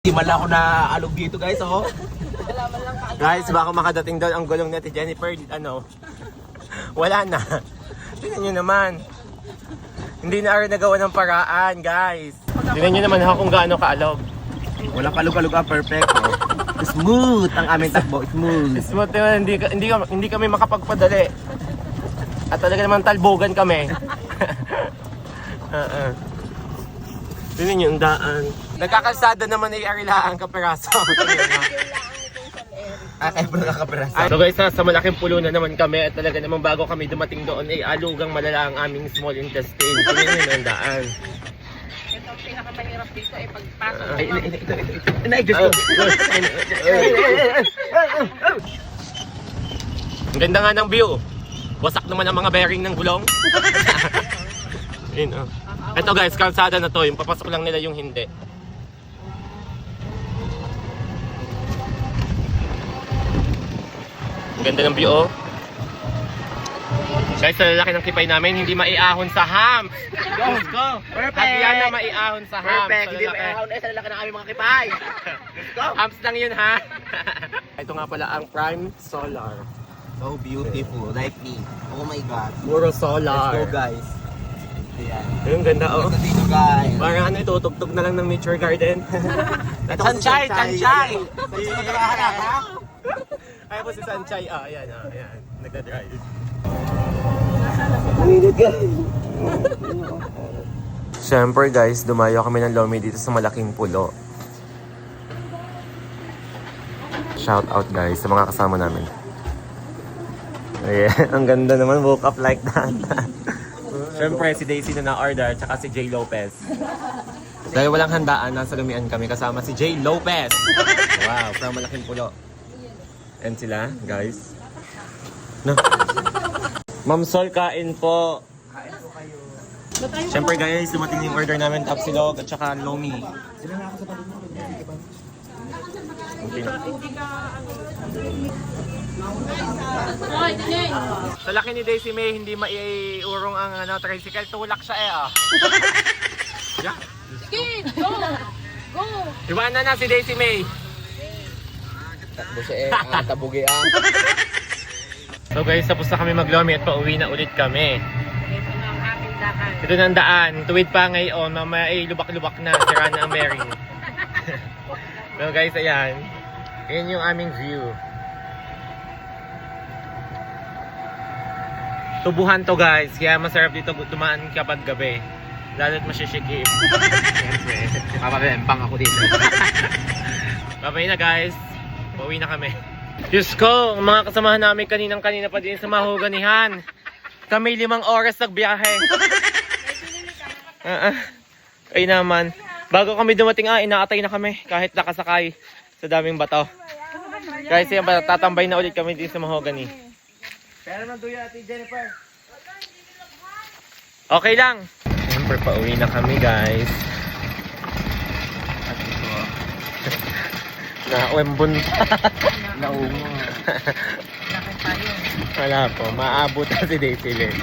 Di man lang ako na alog dito guys, oh. Guys, baka makadating daw ang gulong natin Jennifer, ano, wala na. Tingnan nyo naman. Hindi na rin nagawa ng paraan, guys. Tingnan nyo naman ha kung gaano kaalog. Walang kalug-kalug, perfect. Oh. Smooth ang aming takbo, smooth. Smooth naman, hindi kami makapagpadali. At talaga naman talbogan kami. Tingnan nyo ang daan. Nagkakalsada naman ay arilaan kaperaso. Kaya pa nakakaperas. So guys, sa malaking pulo na naman kami at talaga naman bago kami dumating doon ay alugang malala ang aming small intestine. Tingnan nyo ang daan. Ito ang pinakamahirap dito ay pagpasok. Diyos ko. Ang ganda nga ng view. Wasak naman ang mga bearing ng gulong. Yun, oh. Ito guys, kalsada na to. Yung papasok lang nila yung hindi. Ang ganda ng view, oh. Guys, sa lalaki ng kipay namin, hindi maiahon sa hams. Let's go! Perfect! At yan na maiahon sa hams. Perfect! Hindi pa ihahon sa lalaki ng aming mga kipay. Let's go! Hams lang yun, ha? Ito nga pala ang Prime Solar. So beautiful, like me. Oh my God. Puro solar. Let's go guys. Ayan. Ang ganda, oh. Ganda dito guys. Parang ano, itutugtog na lang ng nature garden. Sanchay! Sanchay! Sanchay magkakaharap ha? Ay po si Sanchay. Ah, ayan, ayan. Nagda-drive. Siyempre guys, dumayo kami ng Lomi dito sa malaking pulo. Shout out guys sa mga kasama namin. Ayan, ang ganda naman, woke up like that. Siyempre si Daisy na na-order, tsaka si Jay Lopez. Dahil walang handaan, nasa Lumian kami kasama si Jay Lopez. Wow, from malaking pulo. And sila, guys. No. Ma'am Sol, kain po. Kain po kayo. Siyempre guys, dumating yung order namin, tapsilog at saka lomi. Sila na ako sa palit mo. Sa laki ni Daisy May, hindi maiurong ang tricycle, tulak siya eh ah. Yeah. Sige, go! Go! Iwanan na si Daisy May. Takbo siya eh, ang tabugi ang. So guys, tapos na kami maglomi at pauwi na ulit kami. Ito na ang aking dakan. Ito na ang daan, tuwid pa ngayon, mamaya ay lubak-lubak na, sira na ang bearing. So guys, ayan. Ayan yung aming view. Tubuhan to guys, kaya masarap dito dumaan kapag gabi. Lalo't masishikip. Siyempre. Papabempang ako dito. Babay na guys. Pauwi na kami. Diyos ko, ang mga kasamahan namin kanina pa din sa Mahoganihan. Kami 5 oras nagbiyahe. Ay naman. Bago kami dumating, inaatay na kami kahit nakasakay sa daming bato. Guys, yan, tatambay na ulit kami din sa Mahogany. Pero naman duya ati Jennifer. Okay lang. Siyempre, pauwi na kami guys. Nauwembon pa. Naungo. Lakad tayo. Wala po, maabot na si Daisy Lynn.